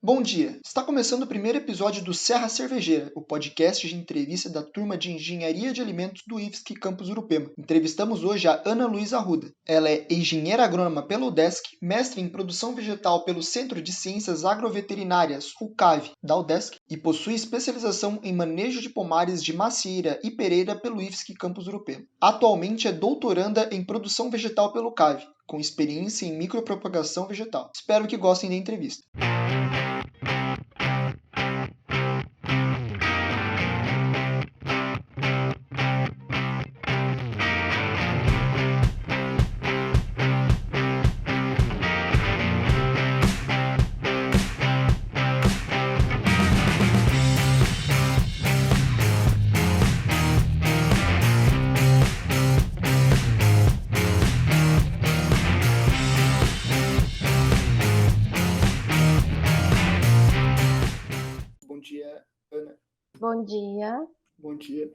Bom dia! Está começando o primeiro episódio do Serra Cervejeira, o podcast de entrevista da turma de Engenharia de Alimentos do IFSC Campus Urupema. Entrevistamos hoje a Ana Luísa Arruda. Ela é engenheira agrônoma pela UDESC, mestre em produção vegetal pelo Centro de Ciências Agroveterinárias, UCAV, da UDESC, e possui especialização em manejo de pomares de macieira e pereira pelo IFSC Campus Urupema. Atualmente é doutoranda em produção vegetal pelo UCAV, com experiência em micropropagação vegetal. Espero que gostem da entrevista. Bom dia, Ana. Bom dia. Bom dia.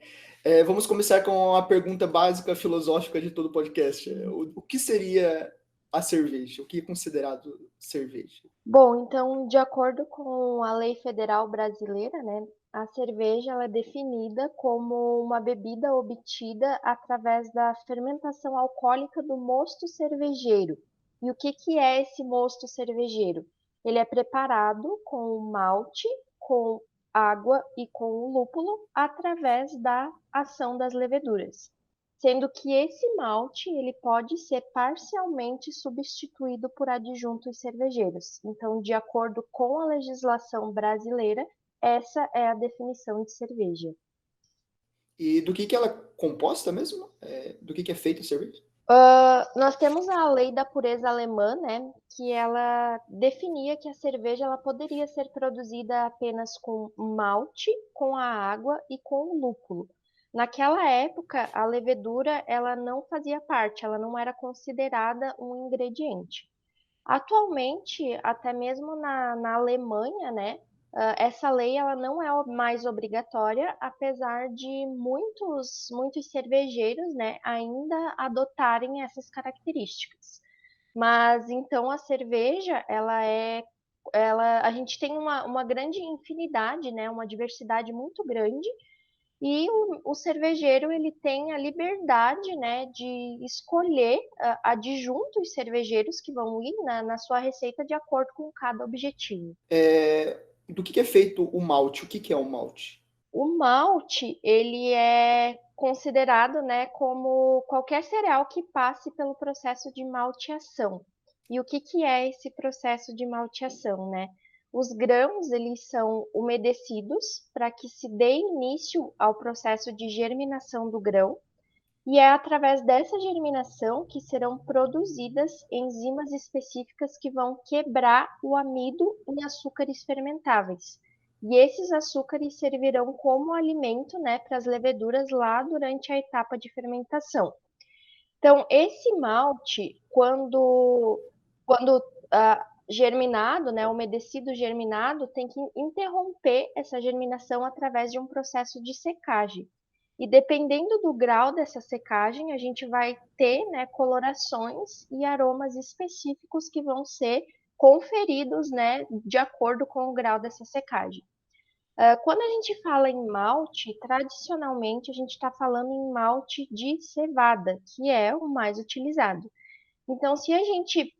Vamos começar com a pergunta básica filosófica de todo podcast. O que seria a cerveja? O que é considerado cerveja? Bom, então, de acordo com a lei federal brasileira, né, a cerveja ela é definida como uma bebida obtida através da fermentação alcoólica do mosto cervejeiro. E o que é esse mosto cervejeiro? Ele é preparado com malte, com água e com lúpulo através da ação das leveduras, sendo que esse malte ele pode ser parcialmente substituído por adjuntos cervejeiros. Então, de acordo com a legislação brasileira, essa é a definição de cerveja. E do que ela é composta mesmo? Do que é feita a cerveja? Nós temos a lei da pureza alemã, né, que ela definia que a cerveja ela poderia ser produzida apenas com malte, com a água e com o lúpulo. Naquela época, a levedura ela não fazia parte, ela não era considerada um ingrediente. Atualmente, até mesmo na Alemanha, né, essa lei ela não é mais obrigatória, apesar de muitos cervejeiros, né, ainda adotarem essas características. Mas então a cerveja, a gente tem uma grande infinidade, né, uma diversidade muito grande, e o cervejeiro ele tem a liberdade, né, de escolher adjuntos cervejeiros que vão ir na sua receita de acordo com cada objetivo. Do que é feito o malte? O que é o malte? O malte, ele é considerado, né, como qualquer cereal que passe pelo processo de malteação. E o que é esse processo de malteação, né? Os grãos, eles são umedecidos para que se dê início ao processo de germinação do grão, e é através dessa germinação que serão produzidas enzimas específicas que vão quebrar o amido em açúcares fermentáveis. E esses açúcares servirão como alimento, né, para as leveduras lá durante a etapa de fermentação. Então, esse malte, quando germinado, né, umedecido germinado, tem que interromper essa germinação através de um processo de secagem. E dependendo do grau dessa secagem, a gente vai ter, né, colorações e aromas específicos que vão ser conferidos, né, de acordo com o grau dessa secagem. Quando a gente fala em malte, tradicionalmente a gente está falando em malte de cevada, que é o mais utilizado. Então, se a gente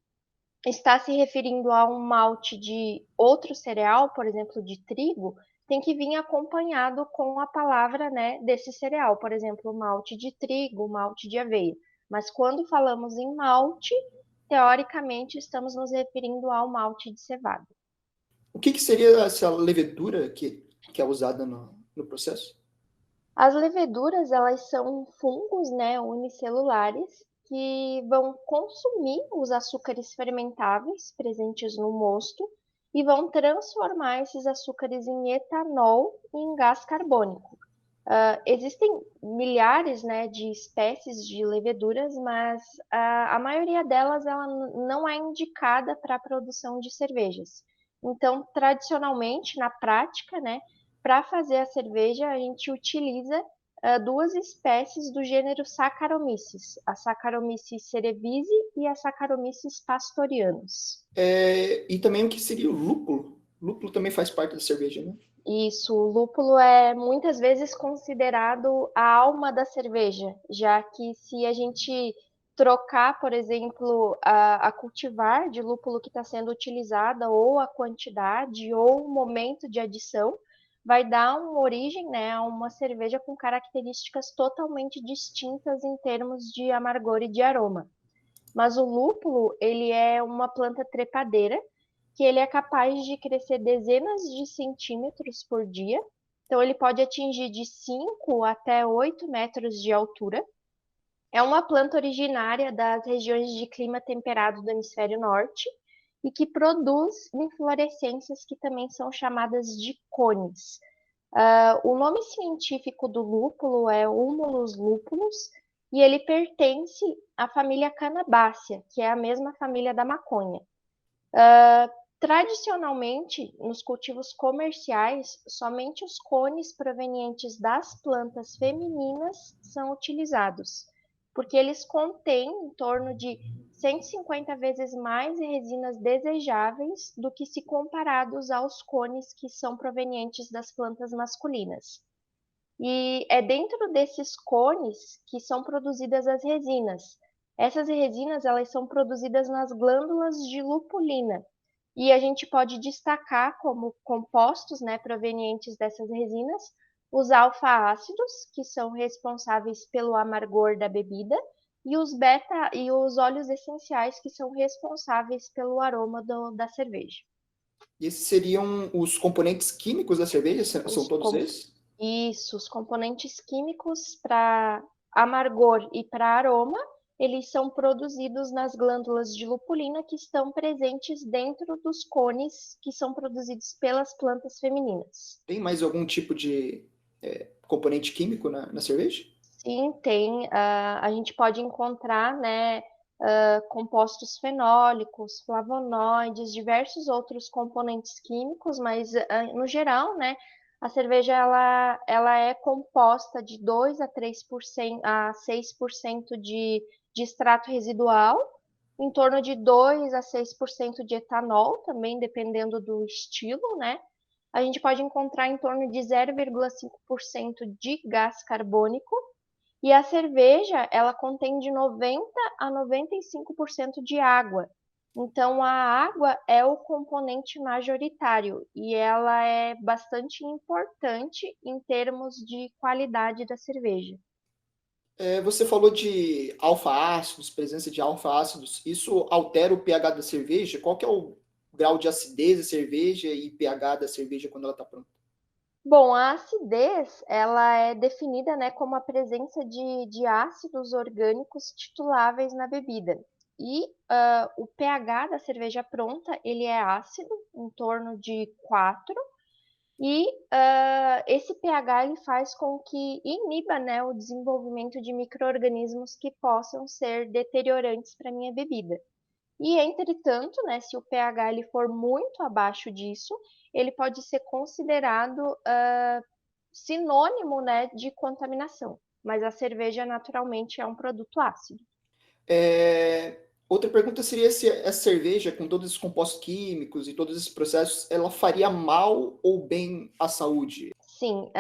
está se referindo a um malte de outro cereal, por exemplo, de trigo, tem que vir acompanhado com a palavra, né, desse cereal, por exemplo, malte de trigo, malte de aveia. Mas quando falamos em malte, teoricamente estamos nos referindo ao malte de cevada. O que seria essa levedura que é usada no processo? As leveduras, elas são fungos, né, unicelulares, que vão consumir os açúcares fermentáveis presentes no mosto e vão transformar esses açúcares em etanol e em gás carbônico. Existem milhares, né, de espécies de leveduras, mas a maioria delas ela não é indicada para a produção de cervejas. Então, tradicionalmente, na prática, né, para fazer a cerveja, a gente utiliza duas espécies do gênero Saccharomyces, a Saccharomyces cerevisiae e a Saccharomyces pastorianus. E também o que seria o lúpulo? Lúpulo também faz parte da cerveja, né? Isso, o lúpulo é muitas vezes considerado a alma da cerveja, já que se a gente trocar, por exemplo, a cultivar de lúpulo que está sendo utilizada, ou a quantidade, ou o momento de adição, vai dar uma origem, né, a uma cerveja com características totalmente distintas em termos de amargor e de aroma. Mas o lúpulo, ele é uma planta trepadeira, que ele é capaz de crescer dezenas de centímetros por dia. Então, ele pode atingir de 5 até 8 metros de altura. É uma planta originária das regiões de clima temperado do hemisfério norte e que produz inflorescências que também são chamadas de cones. O nome científico do lúpulo é Humulus lupulus e ele pertence à família Cannabácea, que é a mesma família da maconha. Tradicionalmente, nos cultivos comerciais, somente os cones provenientes das plantas femininas são utilizados, porque eles contêm em torno de 150 vezes mais resinas desejáveis do que se comparados aos cones que são provenientes das plantas masculinas. E é dentro desses cones que são produzidas as resinas. Essas resinas, elas são produzidas nas glândulas de lupulina. E a gente pode destacar como compostos, né, provenientes dessas resinas, os alfa-ácidos, que são responsáveis pelo amargor da bebida, e os beta e os óleos essenciais, que são responsáveis pelo aroma da cerveja. E esses seriam os componentes químicos da cerveja? São Os, todos esses? Isso, os componentes químicos para amargor e para aroma, eles são produzidos nas glândulas de lupulina que estão presentes dentro dos cones que são produzidos pelas plantas femininas. Tem mais algum tipo de componente químico na cerveja? Sim, tem. A gente pode encontrar, né, compostos fenólicos, flavonoides, diversos outros componentes químicos, mas no geral, né, a cerveja ela é composta de 2 a 3% a 6% de extrato residual, em torno de 2 a 6% de etanol, também dependendo do estilo, né? A gente pode encontrar em torno de 0,5% de gás carbônico e a cerveja, ela contém de 90 a 95% de água. Então, a água é o componente majoritário e ela é bastante importante em termos de qualidade da cerveja. Você falou de alfa-ácidos, presença de alfa-ácidos. Isso altera o pH da cerveja? Qual que é o grau de acidez da cerveja e pH da cerveja quando ela está pronta? Bom, a acidez, ela é definida, né, como a presença de ácidos orgânicos tituláveis na bebida. E o pH da cerveja pronta, ele é ácido, em torno de 4. E esse pH ele faz com que iniba, né, o desenvolvimento de micro-organismos que possam ser deteriorantes para a minha bebida. E, entretanto, né, se o pH ele for muito abaixo disso, ele pode ser considerado sinônimo, né, de contaminação. Mas a cerveja, naturalmente, é um produto ácido. Outra pergunta seria se essa cerveja, com todos esses compostos químicos e todos esses processos, ela faria mal ou bem à saúde? Sim,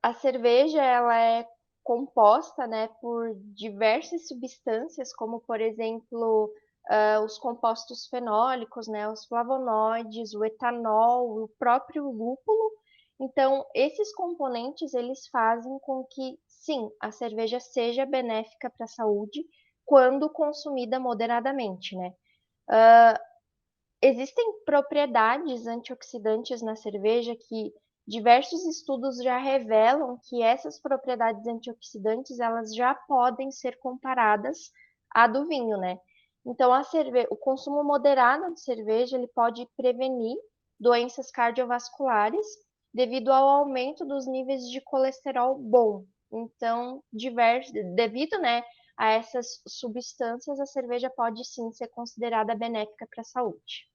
a cerveja ela é composta, né, por diversas substâncias, como por exemplo, os compostos fenólicos, né, os flavonoides, o etanol, o próprio lúpulo. Então, esses componentes eles fazem com que, sim, a cerveja seja benéfica para a saúde quando consumida moderadamente, né? Existem propriedades antioxidantes na cerveja que diversos estudos já revelam que essas propriedades antioxidantes elas já podem ser comparadas à do vinho, né? Então o consumo moderado de cerveja ele pode prevenir doenças cardiovasculares devido ao aumento dos níveis de colesterol bom. Então, devido, né, a essas substâncias, a cerveja pode sim ser considerada benéfica para a saúde.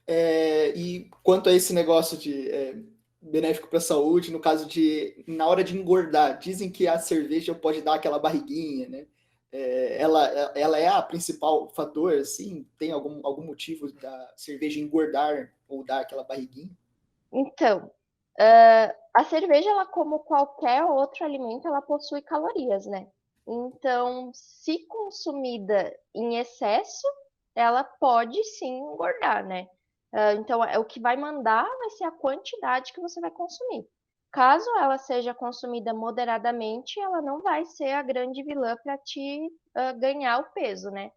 E quanto a esse negócio de benéfico para a saúde, no caso de na hora de engordar, dizem que a cerveja pode dar aquela barriguinha, né? ela é a principal fator, assim? Tem algum motivo da cerveja engordar ou dar aquela barriguinha? Então, a cerveja, ela, como qualquer outro alimento, ela possui calorias, né? Então, se consumida em excesso, ela pode sim engordar, né? Então, o que vai mandar vai ser a quantidade que você vai consumir. Caso ela seja consumida moderadamente, ela não vai ser a grande vilã para te ganhar o peso, né?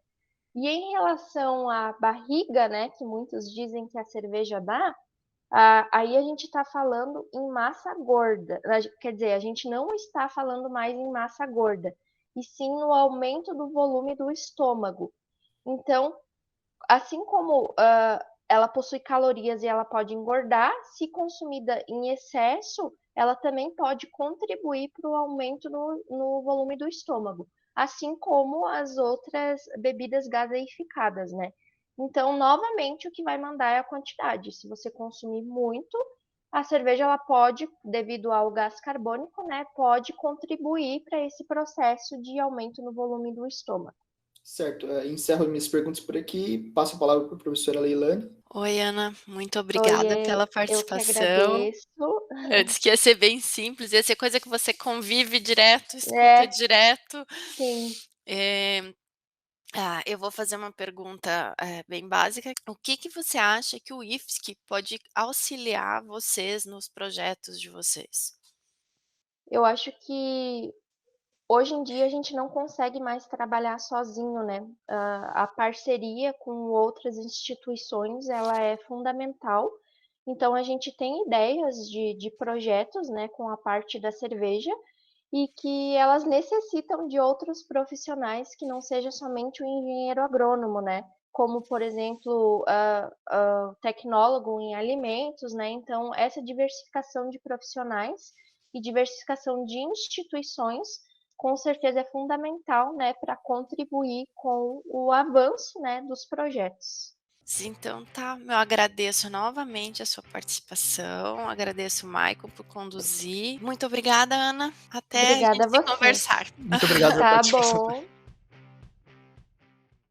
E em relação à barriga, né, que muitos dizem que a cerveja dá, aí a gente está falando em massa gorda. Quer dizer, a gente não está falando mais em massa gorda, e sim no aumento do volume do estômago. Então, assim como ela possui calorias e ela pode engordar, se consumida em excesso, ela também pode contribuir para o aumento no volume do estômago, assim como as outras bebidas gaseificadas, né? Então, novamente, o que vai mandar é a quantidade. Se você consumir muito, a cerveja ela pode, devido ao gás carbônico, né, pode contribuir para esse processo de aumento no volume do estômago. Certo, encerro minhas perguntas por aqui, passo a palavra para a professora Leilane. Oi, Ana, muito obrigada Oiê, pela eu que participação. agradeço. Eu disse que ia ser bem simples, ia ser coisa que você convive direto, escuta É, direto. sim. Eu vou fazer uma pergunta bem básica. O que que você acha que o IFSC pode auxiliar vocês nos projetos de vocês? Eu acho que hoje em dia a gente não consegue mais trabalhar sozinho, né? A parceria com outras instituições, ela é fundamental. Então a gente tem ideias de projetos, né, com a parte da cerveja, e que elas necessitam de outros profissionais que não seja somente o engenheiro agrônomo, né? Como, por exemplo, tecnólogo em alimentos, né? Então, essa diversificação de profissionais e diversificação de instituições, com certeza é fundamental, né, para contribuir com o avanço, né, dos projetos. Então tá, eu agradeço novamente a sua participação, agradeço o Michael por conduzir. Muito obrigada, Ana. Até a Obrigada gente a se você. conversar. Muito obrigado pela Tá participação. bom.